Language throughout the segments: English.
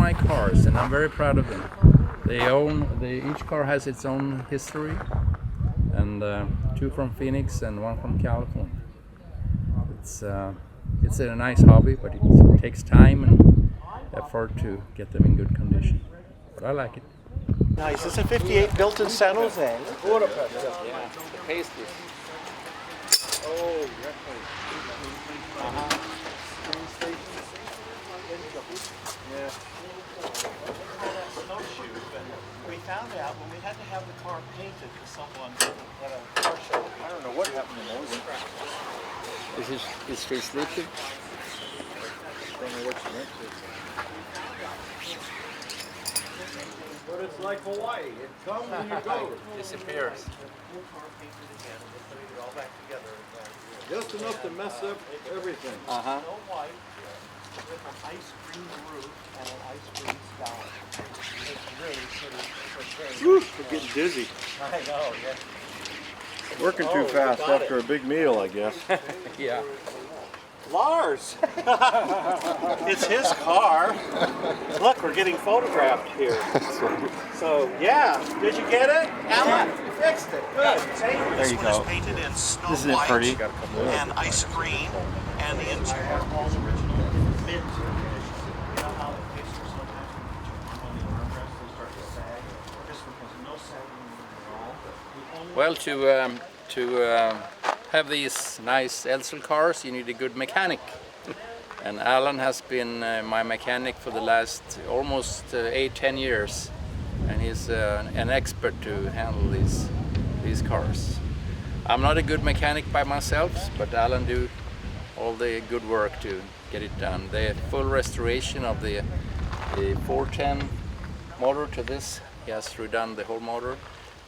my cars, and I'm very proud of them. Each car has its own history, and 2 from Phoenix and 1 from California. It's a nice hobby, but it takes time and effort to get them in good condition. But I like it. Nice. It's a 58 built in San Jose. Yeah, the pastries. Oh, yeah. Snowshoes, and we found out when we had to have the car painted for someone at a car show. I don't know what happened to those. Is she sleeping? Don't know what she went to. But it's like Hawaii. It comes and you go. Disappears. Just enough to mess up everything. Uh-huh. Snow White with an ice cream roof and an ice cream sky. It's really pretty. Woo, we're getting dizzy. I know, yeah. Working too fast after a big meal, I guess. Yeah. Lars! It's his car. Look, we're getting photographed here. So, yeah. Did you get it? Alan, you fixed it. Good. There you go. Painted in snow Isn't it pretty? and ice cream, and the interior all original mint. You know how the pastries sometimes when you put on the armrest they start to sag? This one has no sagging at all. Well, to have these nice Edsel cars, you need a good mechanic. And Alan has been my mechanic for the last almost 8-10 years, and he's an expert to handle these cars. I'm not a good mechanic by myself, but Alan do all the good work to get it done. The full restoration of the 410 motor to this, he has redone the whole motor,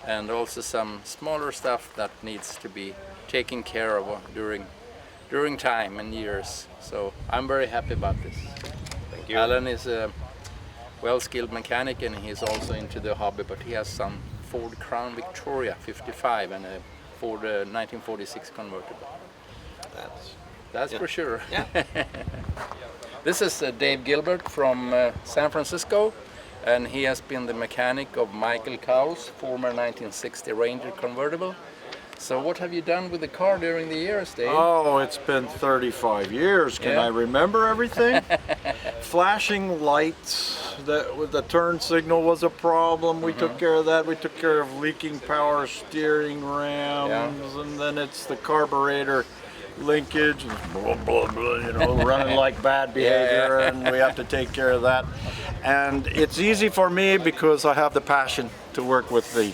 and also some smaller stuff that needs to be taken care of during time and years. So I'm very happy about this. Thank you. Alan is a well-skilled mechanic, and he's also into the hobby, but he has some Ford Crown Victoria 55 and a Ford 1946 convertible. That's for sure. Yeah. This is Dave Gilbert from San Francisco, and he has been the mechanic of Michael Cowles' former 1960 Ranger convertible. So what have you done with the car during the years, Dave? Oh, it's been 35 years. Can I remember everything? Flashing lights, the turn signal was a problem. We took care of that. We took care of leaking power steering rams, and then it's the carburetor linkage, blah, blah, blah, you know, running like bad behavior, and we have to take care of that. And it's easy for me because I have the passion to work with the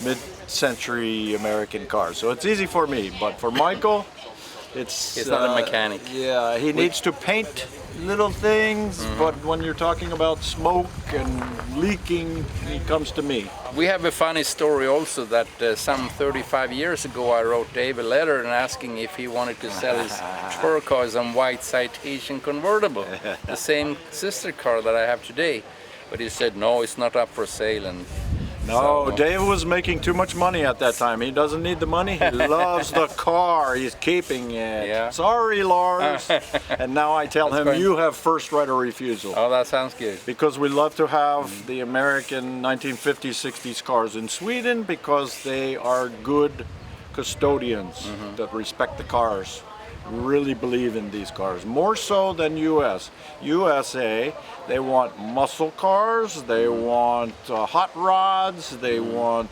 mid-century American cars. So it's easy for me, but for Michael, He's not a mechanic. Yeah, he needs to paint little things, but when you're talking about smoke and leaking, he comes to me. We have a funny story also that some 35 years ago I wrote Dave a letter and asking if he wanted to sell his turquoise and white Citation convertible, the same sister car that I have today. But he said, no, it's not up for sale. And No, so, Dave was making too much money at that time. He doesn't need the money. He loves the car. He's keeping it. Yeah. Sorry, Lars. And now I tell him, you have first right of refusal. Oh, that sounds good. Because we love to have the American 1950s, 60s cars in Sweden because they are good custodians that respect the cars. Really believe in these cars, more so than US. USA, they want muscle cars, they want hot rods, they want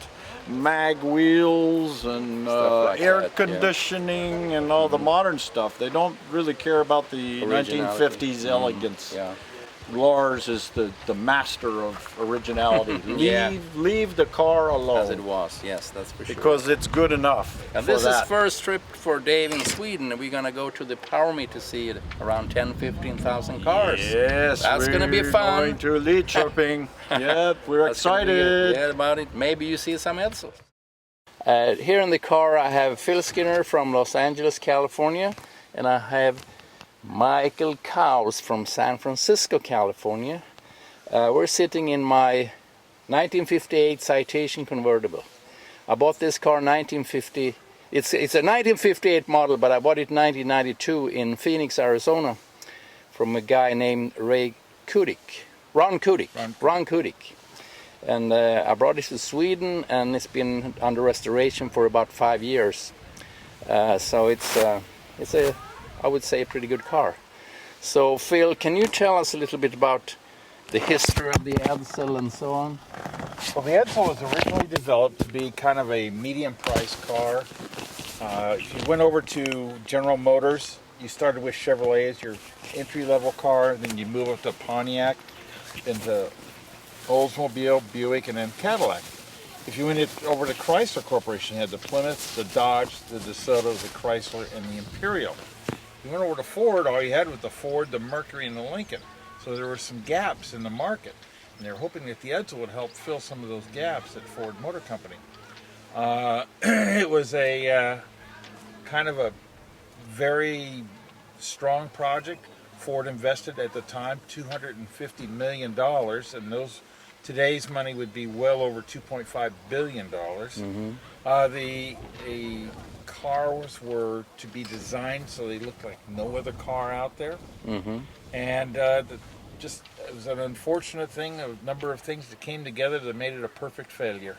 mag wheels and like air that, conditioning and all the modern stuff. They don't really care about the 1950s elegance. Yeah. Lars is the master of originality. Leave the car alone. As it was, yes, that's for sure. Because it's good enough. And for this that. is first trip for Dave in Sweden. We're gonna go to the Power Meet to see it, around 10-15,000 cars. Yes, that's gonna be fun. Going to Lidköping. Yep, we're excited. Yeah, about it. Maybe you see some Edsel. Here in the car I have Phil Skinner from Los Angeles, California, and I have Michael Cowles from San Francisco, California. We're sitting in my 1958 Citation convertible. I bought this car 1950. It's a 1958 model, but I bought it 1992 in Phoenix, Arizona, from a guy named Ray Ron Kudik. Ron Kudik. And I brought it to Sweden, and it's been under restoration for about 5 years. So it's a, I would say, a pretty good car. So Phil, can you tell us a little bit about the history of the Edsel and so on? Well, the Edsel was originally developed to be kind of a medium-priced car. If you went over to General Motors, you started with Chevrolet as your entry-level car, then you move up to Pontiac, then to Oldsmobile, Buick, and then Cadillac. If you went over to Chrysler Corporation, you had the Plymouth, the Dodge, the DeSoto, the Chrysler, and the Imperial. If you went over to Ford, all you had was the Ford, the Mercury, and the Lincoln. So there were some gaps in the market, and they were hoping that the Edsel would help fill some of those gaps at Ford Motor Company. It was a kind of a very strong project. Ford invested at the time $250 million, and those today's money would be well over $2.5 billion. The cars were to be designed so they looked like no other car out there, and just it was an unfortunate thing. A number of things that came together that made it a perfect failure.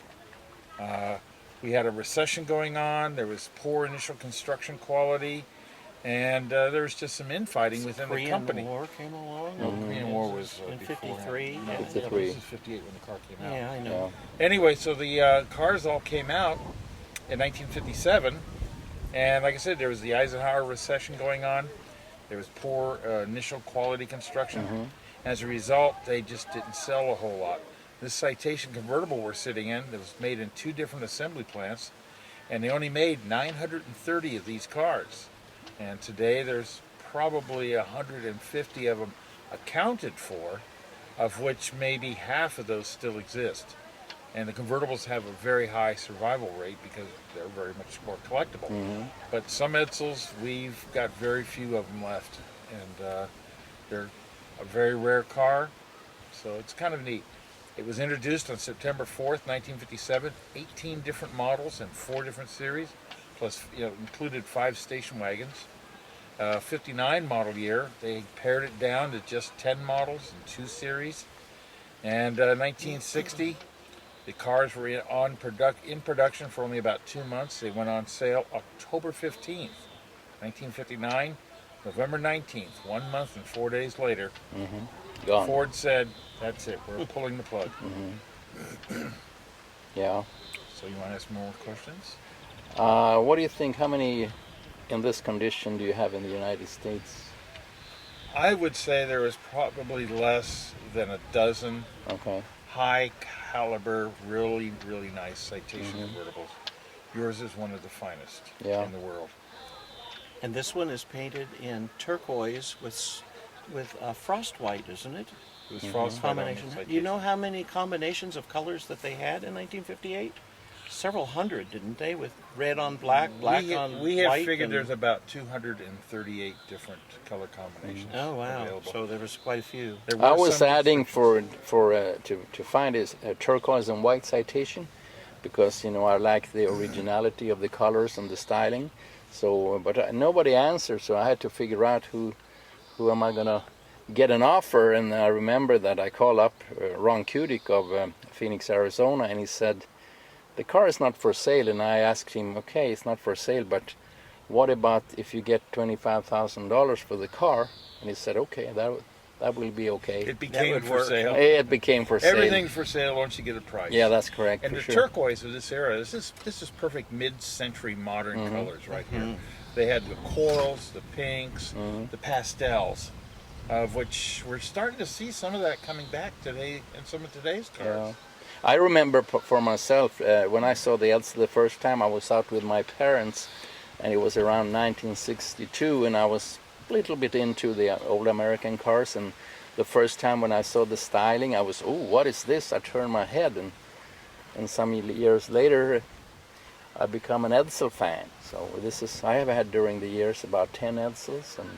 We had a recession going on. There was poor initial construction quality. And there was just some infighting within the company. Korean War came along? No, Korean War was in before. 53? No, 53. this is 58 when the car came out. Yeah, I know. Anyway, so the cars all came out in 1957. And like I said, there was the Eisenhower recession going on. There was poor initial quality construction. As a result, they just didn't sell a whole lot. This Citation convertible we're sitting in, that was made in 2 different assembly plants. And they only made 930 of these cars. And today there's probably 150 of them accounted for, of which maybe half of those still exist. And the convertibles have a very high survival rate because they're very much more collectible. But some Edsels, we've got very few of them left. And they're a very rare car, so it's kind of neat. It was introduced on September 4th, 1957, 18 different models and 4 different series, plus included 5 station wagons. 59 model year, they pared it down to just 10 models and 2 series. And 1960, the cars were in production for only about 2 months. They went on sale October 15th, 1959, November 19th, 1 month and 4 days later. Gone. Ford said, "That's it. We're pulling the plug." Yeah. So you want to ask more questions? What do you think? How many in this condition do you have in the United States? I would say there was probably less than a dozen Okay. high caliber, really, really nice Citation convertibles. Yours is one of the finest in the world. And this one is painted in turquoise with frost white, isn't it? It was frostbite on the Combination. Citation. Do you know how many combinations of colors that they had in 1958? Several hundred, didn't they? With red on black, black on we have white. figured there's about 238 different color combinations. Oh wow! available. So there was quite a few. There I were was some adding to find is a turquoise and white Citation, because I like the originality of the colors and the styling. So, but nobody answered, so I had to figure out who am I gonna get an offer. And I remember that I called up Ron Kudik of Phoenix, Arizona, and he said, "The car is not for sale." And I asked him, "Okay, it's not for sale, but what about if you get $25,000 for the car?" And he said, "Okay, that will be okay." It became would for work. sale. It became for sale. Everything's for sale once you get a price. Yeah, that's correct. And for the sure. turquoise of this era, this is perfect mid-century modern colors right here. They had the corals, the pinks, the pastels, of which we're starting to see some of that coming back today in some of today's cars. Yeah. I remember for myself, when I saw the Edsel the first time, I was out with my parents, and it was around 1962, and I was a little bit into the old American cars, and the first time when I saw the styling, I was, "Oh, what is this?" I turned my head, and some years later, I become an Edsel fan. So I have had during the years about 10 Edsels. And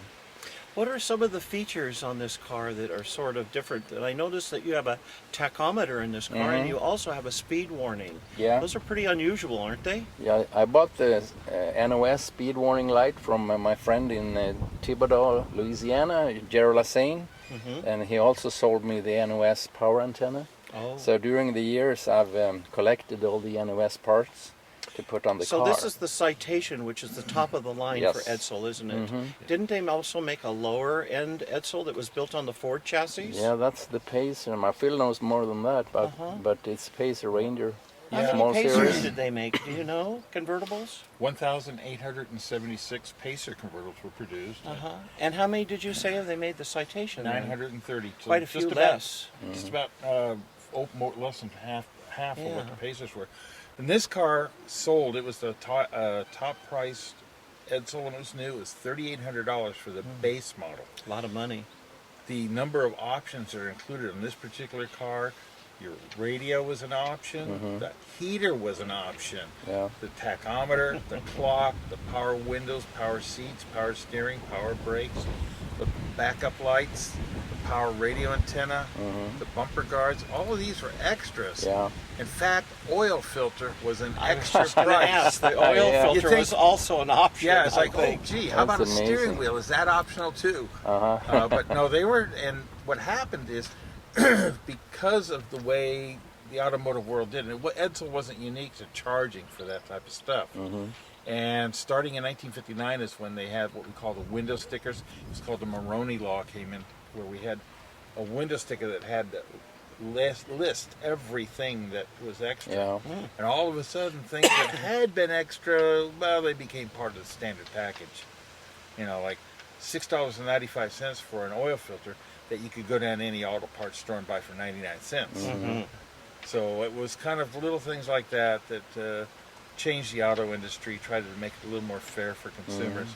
What are some of the features on this car that are sort of different? And I noticed that you have a tachometer in this car, and you also have a speed warning. Yeah. Those are pretty unusual, aren't they? yeah, I bought the NOS speed warning light from my friend in Thibodaux, Louisiana, Gerald Lassane. and he also sold me the NOS power antenna. Oh. So during the years, I've collected all the NOS parts to put on the car. So this is the Citation, which is the top of the line Yes. for Edsel, isn't it? Didn't they also make a lower end Edsel that was built on the Ford chassis? Yeah, that's the Pacer. My Phil knows more than that, but it's Pacer Ranger. How many Small Pacers series. did they make? Do you know? Convertibles? 1,876 Pacer convertibles were produced. And how many did you say they made the Citation? 930. So Quite a few just less. Just about less than half of Yeah. what the Pacers were. And this car sold. It was the top priced Edsel when it was new. It was $3,800 for the base model. A lot of money. The number of options that are included in this particular car. Your radio was an option. The heater was an option. Yeah. The tachometer, the clock, the power windows, power seats, power steering, power brakes, the backup lights, the power radio antenna, the bumper guards. All of these were extras. Yeah. In fact, oil filter was an extra I price. asked, the oil Yeah. You filter think- was also an option. Yeah, it's I like, think. oh, gee, how That's about a steering amazing. wheel? Is that optional too? But no, they were, and what happened is, because of the way the automotive world did it, Edsel wasn't unique to charging for that type of stuff. And starting in 1959 is when they had what we call the window stickers. It was called the Maroney Law came in, where we had a window sticker that had to list everything that was extra. Yeah. And all of a sudden, things that had been extra, well, they became part of the standard package. You know, like $6.95 for an oil filter that you could go down to any auto parts store and buy for 99 cents. So it was kind of little things like that that changed the auto industry, tried to make it a little more fair for consumers.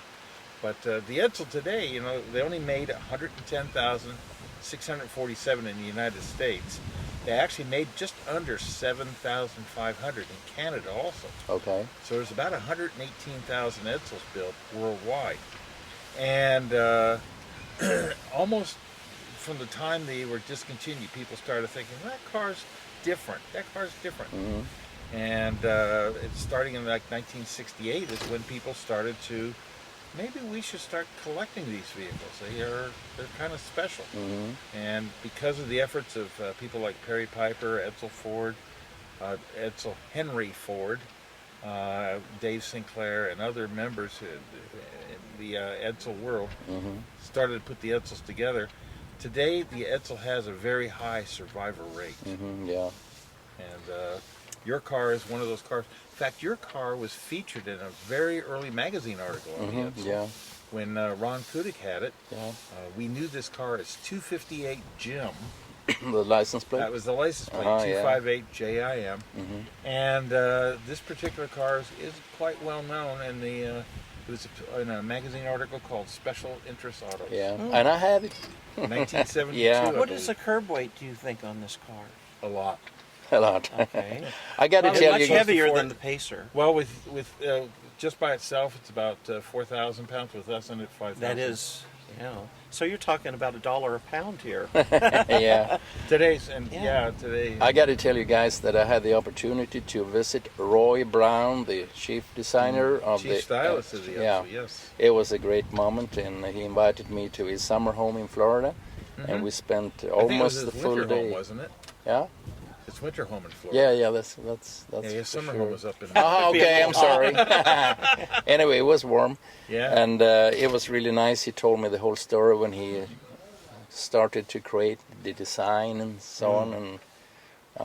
But the Edsel today, you know, they only made 110,647 in the United States. They actually made just under 7,500 in Canada also. Okay. So there's about 118,000 Edsels built worldwide. And almost from the time they were discontinued, people started thinking, that car's different. That car's different. And it's starting in like 1968 is when people started to, maybe we should start collecting these vehicles. They're kind of special. And because of the efforts of people like Perry Piper, Edsel Ford, Edsel Henry Ford, Dave Sinclair, and other members in the Edsel world started to put the Edsels together. Today, the Edsel has a very high survivor rate. Yeah. And your car is one of those cars. In fact, your car was featured in a very early magazine article on the Edsel. Yeah. When Ron Kudik had it, Yeah. we knew this car as 258 Jim. The license plate. That was the license plate, Yeah. 258 JIM. And this particular car is quite well known in the. It was in a magazine article called Special Interest Autos. Yeah. And I had it. 1972. Yeah. I What is the believe. curb weight, do you think, on this car? A lot. A lot. Okay. I got to Probably tell much you. heavier Ford- than the Pacer. Well, with just by itself, it's about 4,000 pounds. With us in it, 5,000. That is, yeah. So you're talking about $1 a pound here. Yeah. Today's Yeah. today. I got to tell you guys that I had the opportunity to visit Roy Brown, the chief designer of Chief the stylist of the yeah. Edsel, yes. It was a great moment, and he invited me to his summer home in Florida, and we spent I think it was almost his the full winter day. home, wasn't it? Yeah. His winter home in Florida. Yeah. That's Yeah, his for summer sure. home was up in. Oh, Be a okay. I'm little sorry. Anyway, it was warm, Yeah. and it was really nice. He told me the whole story when he started to create the design and so on, and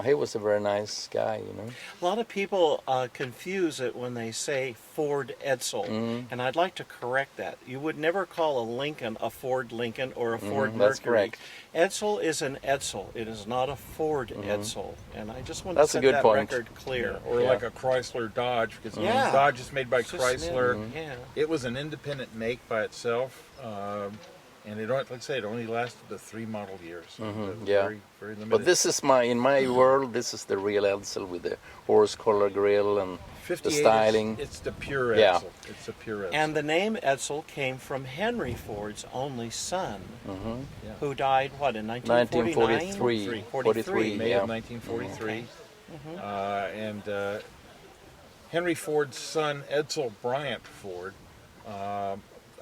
he was a very nice guy, you know. A lot of people confuse it when they say Ford Edsel, and I'd like to correct that. You would never call a Lincoln a Ford Lincoln or a Ford Mercury. that's correct. Edsel is an Edsel. It is not a Ford Edsel, and I just want That's to a set good that point. record clear. Or Yeah. like a Chrysler Dodge, because Yeah. Dodge is made by It's just Chrysler. new. Yeah. It was an independent make by itself, and it, like I say, it only lasted the 3 model years. So it was yeah. very, very limited. But this is in my world, this is the real Edsel with the horse collar grill and the 58 styling. It's the pure Edsel. Yeah. It's a pure Edsel. And the name Edsel came from Henry Ford's only son, Yeah. who died, what, in 1949? 1943. 43. May Yeah. of 1943. Okay. And Henry Ford's son, Edsel Bryant Ford,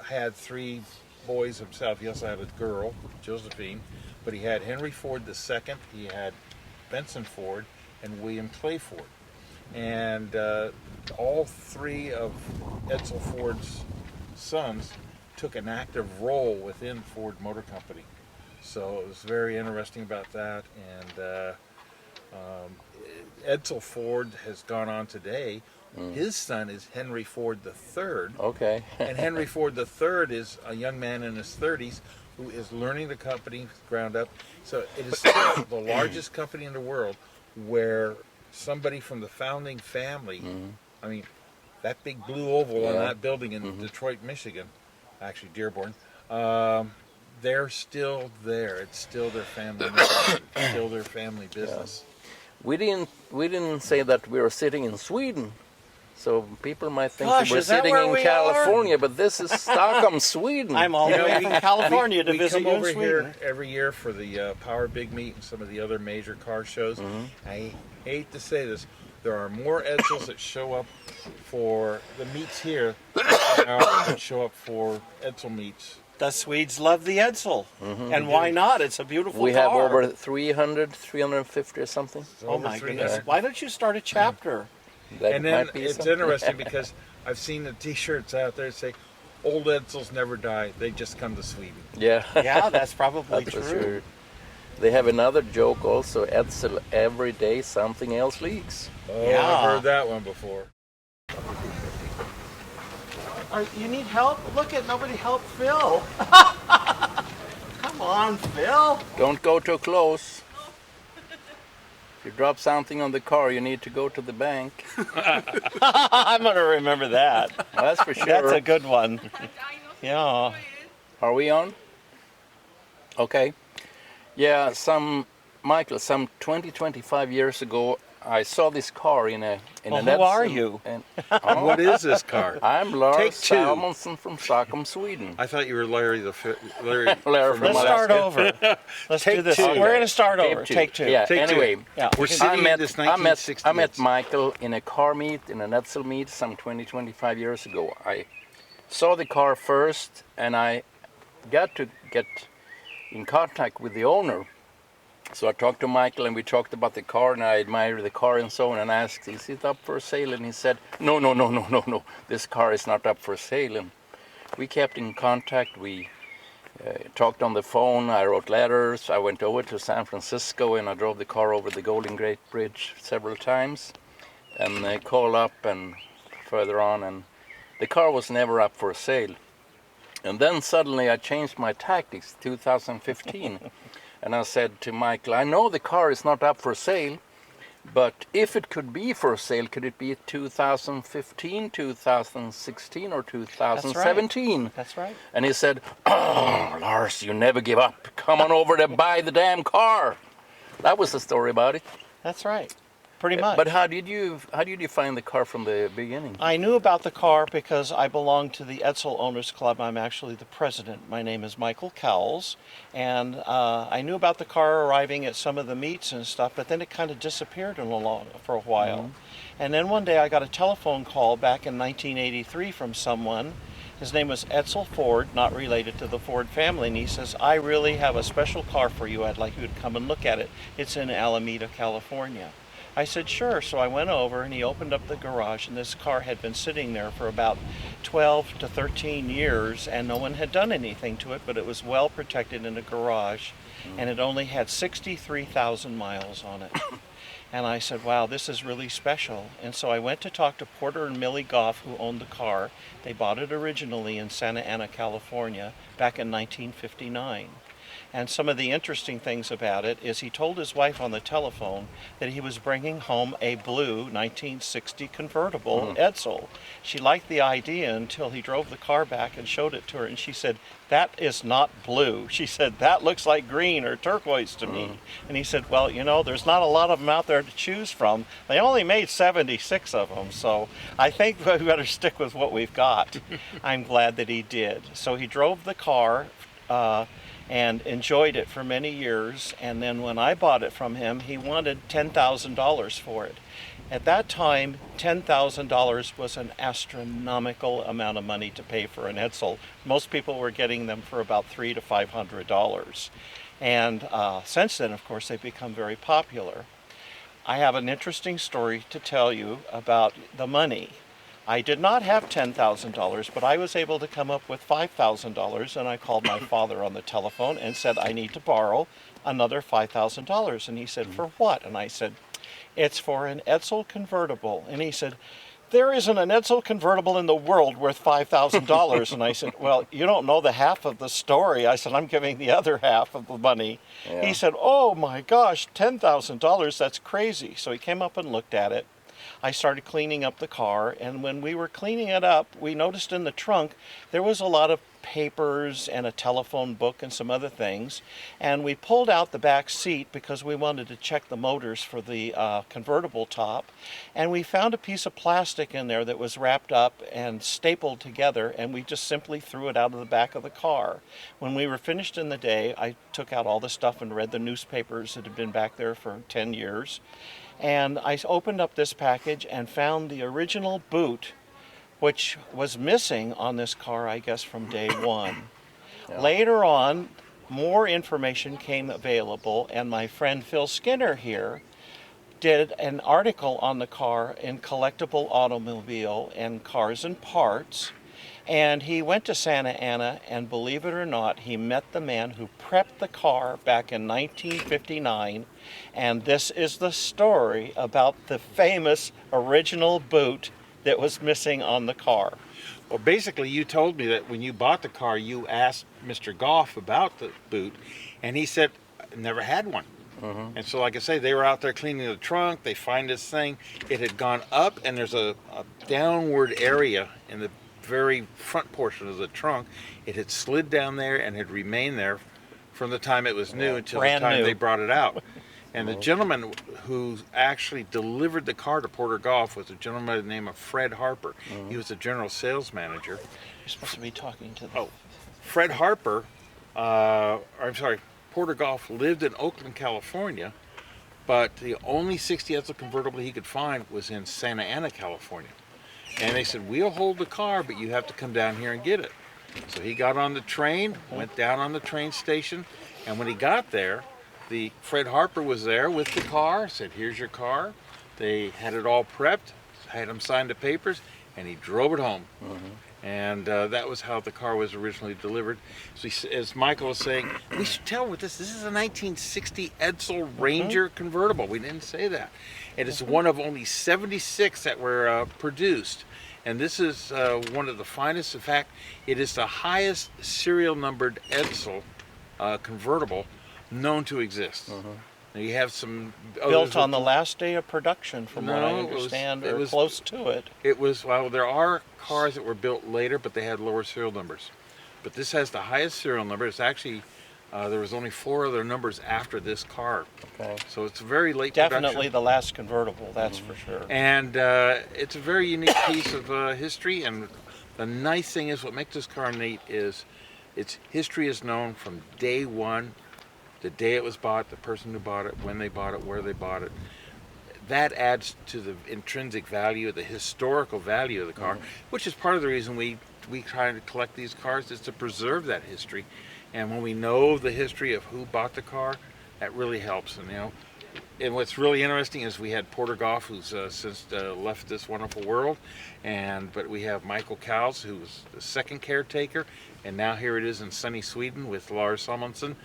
had 3 boys himself. He also had a girl, Josephine, but he had Henry Ford II, he had Benson Ford, and William Clay Ford. And all three of Edsel Ford's sons took an active role within Ford Motor Company. So it was very interesting about that. And Edsel Ford has gone on today. His son is Henry Ford III. Okay. And Henry Ford III is a young man in his 30s who is learning the company ground up. So it is still the largest company in the world where somebody from the founding family, I mean, that big blue oval on that building in Detroit, Michigan, actually Dearborn, they're still there. It's still their family mission, still their family business. We didn't say that we were sitting in Sweden, so people might think Gosh, that we're is that sitting where in we California, but this is Stockholm, Sweden. I'm all the way from California to We visit come you in over Sweden. here every year for the Power Big Meet and some of the other major car shows. I hate to say this, there are more Edsels that show up for the meets here than there are that show up for Edsel meets. The Swedes love the Edsel. And why not? It's a beautiful We car. have over 300, 350 or something. It's Oh over my 300. goodness. Why don't you start a chapter? That And then might be it's something. interesting because I've seen the t-shirts out there that say, old Edsels never die, they just come to Sweden. Yeah, Yeah, that's probably that's true. for sure. They have another joke also, Edsel, every day something else leaks. Oh, Yeah. I've heard that one before. You need help? Look at nobody help Phil. Come on, Phil. Don't go too close. If you drop something on the car, you need to go to the bank. I'm going to remember that. That's for sure. That's a good one. Yeah. Are we on? Okay. Yeah, some 20, 25 years ago, I saw this car in an Who are Edsel, you? and- What is this car? I'm Lars Take two. Salmonson from Stockholm, Sweden. I thought you were Larry Larry from from Let's Alaska. start over. Let's do Take this. two. We're going to start over. Tape two. Take two. Yeah. Take two. Anyway, Yeah. We're sitting in this I 1960s. met Michael in a car meet, in an Edsel meet, some 20, 25 years ago. I saw the car first, and I got to get in contact with the owner. So I talked to Michael, and we talked about the car, and I admired the car and so on, and I asked, is it up for sale? And he said, no, this car is not up for sale. And we kept in contact. We talked on the phone. I wrote letters. I went over to San Francisco, and I drove the car over the Golden Gate Bridge several times, and they called up and further on, and the car was never up for sale. And then suddenly I changed my tactics, 2015. And I said to Michael, I know the car is not up for sale, but if it could be for sale, could it be 2015, 2016, or 2017? That's right. And he said, oh, Lars, you never give up. Come on over to buy the damn car. That was the story about it. That's right. Pretty much. But how did you find the car from the beginning? I knew about the car because I belong to the Edsel Owners Club. I'm actually the president. My name is Michael Cowles. And I knew about the car arriving at some of the meets and stuff, but then it kind of disappeared for a while. And then one day I got a telephone call back in 1983 from someone. His name was Edsel Ford, not related to the Ford family. And he says, I really have a special car for you. I'd like you to come and look at it. It's in Alameda, California. I said, sure. So I went over and he opened up the garage, and this car had been sitting there for about 12 to 13 years, and no one had done anything to it, but it was well protected in a garage, and it only had 63,000 miles on it. And I said, wow, this is really special. And so I went to talk to Porter and Millie Goff, who owned the car. They bought it originally in Santa Ana, California, back in 1959. And some of the interesting things about it is he told his wife on the telephone that he was bringing home a blue 1960 convertible Edsel. She liked the idea until he drove the car back and showed it to her, and she said, that is not blue. She said, that looks like green or turquoise to me. And he said, well, you know, there's not a lot of them out there to choose from. They only made 76 of them, so I think we better stick with what we've got. I'm glad that he did. So he drove the car and enjoyed it for many years. And then when I bought it from him, he wanted $10,000 for it. At that time, $10,000 was an astronomical amount of money to pay for an Edsel. Most people were getting them for about $300 to $500. And since then, of course, they've become very popular. I have an interesting story to tell you about the money. I did not have $10,000, but I was able to come up with $5,000, and I called my father on the telephone and said, I need to borrow another $5,000. And he said, for what? And I said, it's for an Edsel convertible. And he said, there isn't an Edsel convertible in the world worth $5,000. And I said, well, you don't know the half of the story. I said, I'm giving the other half of the money. Yeah. He said, oh my gosh, $10,000, that's crazy. So he came up and looked at it. I started cleaning up the car, and when we were cleaning it up, we noticed in the trunk there was a lot of papers and a telephone book and some other things, and we pulled out the back seat because we wanted to check the motors for the convertible top, and we found a piece of plastic in there that was wrapped up and stapled together, and we just simply threw it out of the back of the car. When we were finished in the day, I took out all the stuff and read the newspapers that had been back there for 10 years. And I opened up this package and found the original boot, which was missing on this car, I guess, from day one. Yeah. Later on, more information came available, and my friend Phil Skinner here did an article on the car in Collectible Automobile and Cars and Parts. And he went to Santa Ana, and believe it or not, he met the man who prepped the car back in 1959. And this is the story about the famous original boot that was missing on the car. Well, basically, you told me that when you bought the car, you asked Mr. Goff about the boot, and he said, never had one. And so, like I say, they were out there cleaning the trunk. They find this thing. It had gone up, and there's a downward area in the very front portion of the trunk. It had slid down there and had remained there from the time it was new until the time they brought it out. And the gentleman who actually delivered the car to Porter Golf was a gentleman by the name of Fred Harper. He was the general sales manager. You're supposed to be talking to the... Oh, Fred Harper, I'm sorry, Porter Golf lived in Oakland, California, but the only 60 Edsel convertible he could find was in Santa Ana, California. And they said, we'll hold the car, but you have to come down here and get it. So he got on the train, went down on the train station, and when he got there, Fred Harper was there with the car, said, here's your car. They had it all prepped, had him sign the papers, and he drove it home. And that was how the car was originally delivered. So as Michael was saying, we should tell with this is a 1960 Edsel Ranger convertible. We didn't say that. It is one of only 76 that were produced. And this is one of the finest. In fact, it is the highest serial numbered Edsel convertible known to exist. Now you have some built on the last day of production, from what I understand, or close to it. It was, well, there are cars that were built later, but they had lower serial numbers. But this has the highest serial number. It's actually, there was only 4 other numbers after this car. Okay. So it's a very late Definitely production. the last convertible, that's for sure. And it's a very unique piece of history. And the nice thing is, what makes this car neat is its history is known from day one. The day it was bought, the person who bought it, when they bought it, where they bought it. That adds to the intrinsic value, the historical value of the car, which is part of the reason we try to collect these cars, is to preserve that history. And when we know the history of who bought the car, that really helps. And and what's really interesting is we had Porter Goff, who's since left this wonderful world, but we have Michael Cowles, who was the second caretaker, and now here it is in sunny Sweden with Lars Samuelsson.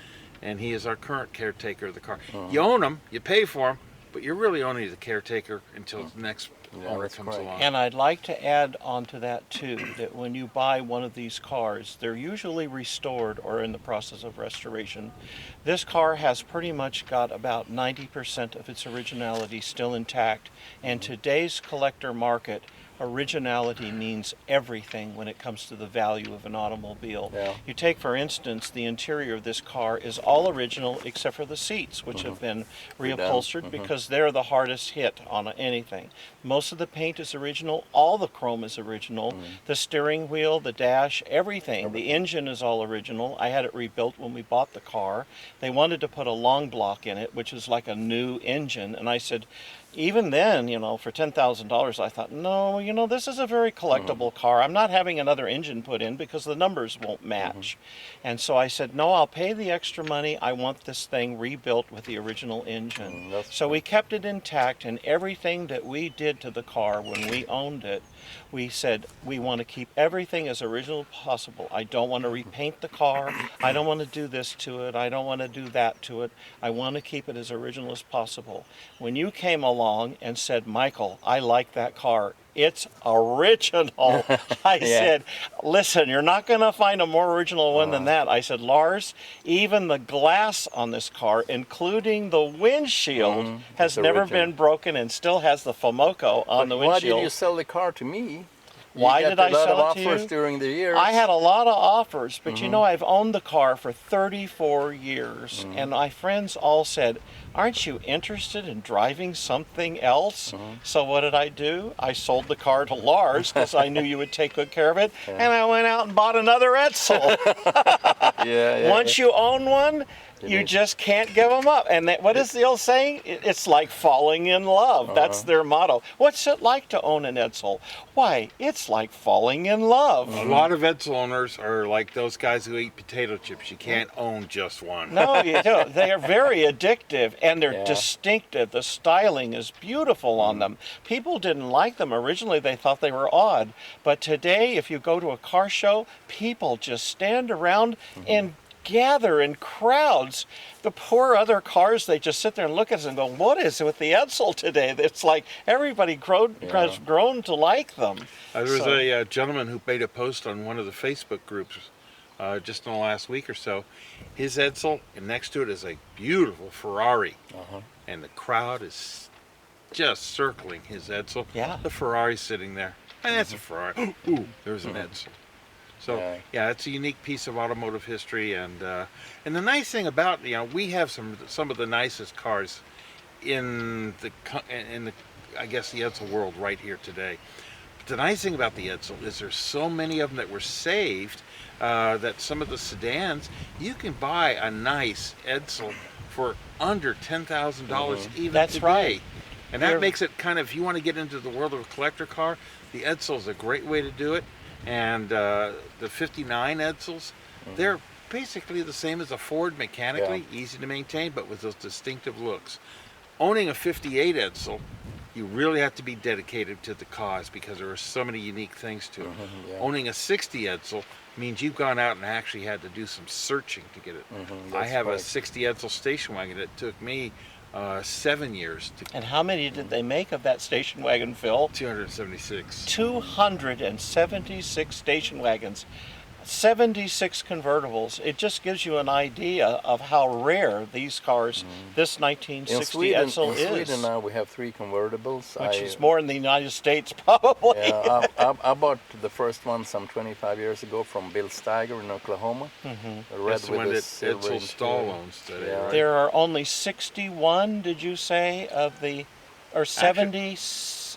And he is our current caretaker of the car. You own them, you pay for them, but you're really only the caretaker until the next owner comes along. And I'd like to add on to that too, that when you buy one of these cars, they're usually restored or in the process of restoration. This car has pretty much got about 90% of its originality still intact, and today's collector market originality means everything when it comes to the value of an automobile. Yeah. You take, for instance, the interior of this car is all original except for the seats, which have been reupholstered because they're the hardest hit on anything. Most of the paint is original, all the chrome is original, the steering wheel, the dash, everything. The engine is all original. I had it rebuilt when we bought the car. They wanted to put a long block in it, which is like a new engine, and I said, even then, you know, for $10,000, I thought, no, you know, this is a very collectible car. I'm not having another engine put in because the numbers won't match. And so I said, no, I'll pay the extra money. I want this thing rebuilt with the original engine. So we kept it intact, and everything that we did to the car when we owned it, we said, we want to keep everything as original as possible. I don't want to repaint the car. I don't want to do this to it. I don't want to do that to it. I want to keep it as original as possible. When you came along and said, Michael, I like that car, it's original. I said, listen, you're not going to find a more original one than that. I said, Lars, even the glass on this car, including the windshield, has never been broken and still has the FOMOCO on the windshield. Why did you sell the car to me? Why did I sell it to you? You got a lot of offers during the years. I had a lot of offers, but you know, I've owned the car for 34 years, and my friends all said, aren't you interested in driving something else? So what did I do? I sold the car to Lars because I knew you would take good care of it, and I went out and bought another Edsel. Once you own one, you just can't give them up. And what is the old saying? It's like falling in love. That's their motto. What's it like to own an Edsel? Why, it's like falling in love. A lot of Edsel owners are like those guys who eat potato chips. You can't own just one. No, you don't. They are very addictive, and they're distinctive. The styling is beautiful on them. People didn't like them. Originally, they thought they were odd. But today, if you go to a car show, people just stand around and gather in crowds. The poor other cars, they just sit there and look at us and go, what is it with the Edsel today? It's like everybody has grown to like them. There was a gentleman who made a post on one of the Facebook groups just in the last week or so. His Edsel, and next to it is a beautiful Ferrari. And the crowd is just circling his Edsel. The Ferrari's sitting there. And that's a Ferrari. Ooh, there's an Edsel. So yeah, it's a unique piece of automotive history, and the nice thing about, you know, we have some of the nicest cars in the I guess the Edsel world right here today. But the nice thing about the Edsel is there's so many of them that were saved that some of the sedans, you can buy a nice Edsel for under $10,000 even That's today. right. And that makes it kind of, if you want to get into the world of a collector car, the Edsel is a great way to do it. And the 59 Edsels, they're basically the same as a Ford mechanically, easy to maintain, but with those distinctive looks. Owning a 58 Edsel, you really have to be dedicated to the cause because there are so many unique things to it. Owning a 60 Edsel means you've gone out and actually had to do some searching to get it. I have a 60 Edsel station wagon that took me 7 years to. And how many did they make of that station wagon, Phil? 276. 276 station wagons, 76 convertibles. It just gives you an idea of how rare these cars, this 1960 Edsel is. In Sweden now we have 3 convertibles. Which is more in the United States, probably. Yeah, I bought the first one some 25 years ago from Bill Steiger in Oklahoma. That's the one that Edsel Stahl owns today, right? There are only 61, did you say, of the, or 70?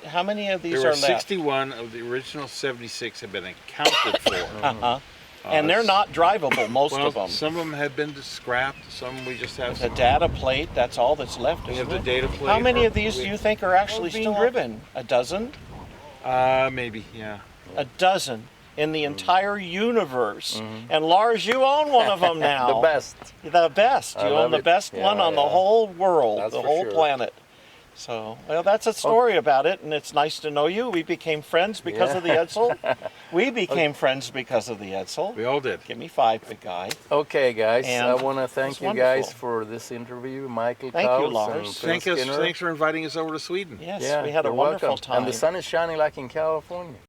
How many of these there are were left? 61 of the original 76 have been accounted for. And they're not drivable, most of them. Some of them have been scrapped. Some we just have. The data plate, that's all that's left. We have the data plate. How many of these do you think are actually being driven? A dozen? Maybe, yeah. A dozen in the entire universe. And Lars, you own one of them now. The best. The best. You own the best one on the whole world, That's the for whole sure. planet. So, well, that's a story about it, and it's nice to know you. We became friends because of the Edsel. We became friends because of the Edsel. We all did. Give me 5, big guy. Okay, guys, And I want to thank you wonderful. guys for this interview, Michael. Thank you, Kaus Lars. and Phil Skinner. Thanks for inviting us over to Sweden. Yes, Yeah, we had a you're wonderful welcome. time. And the sun is shining like in California.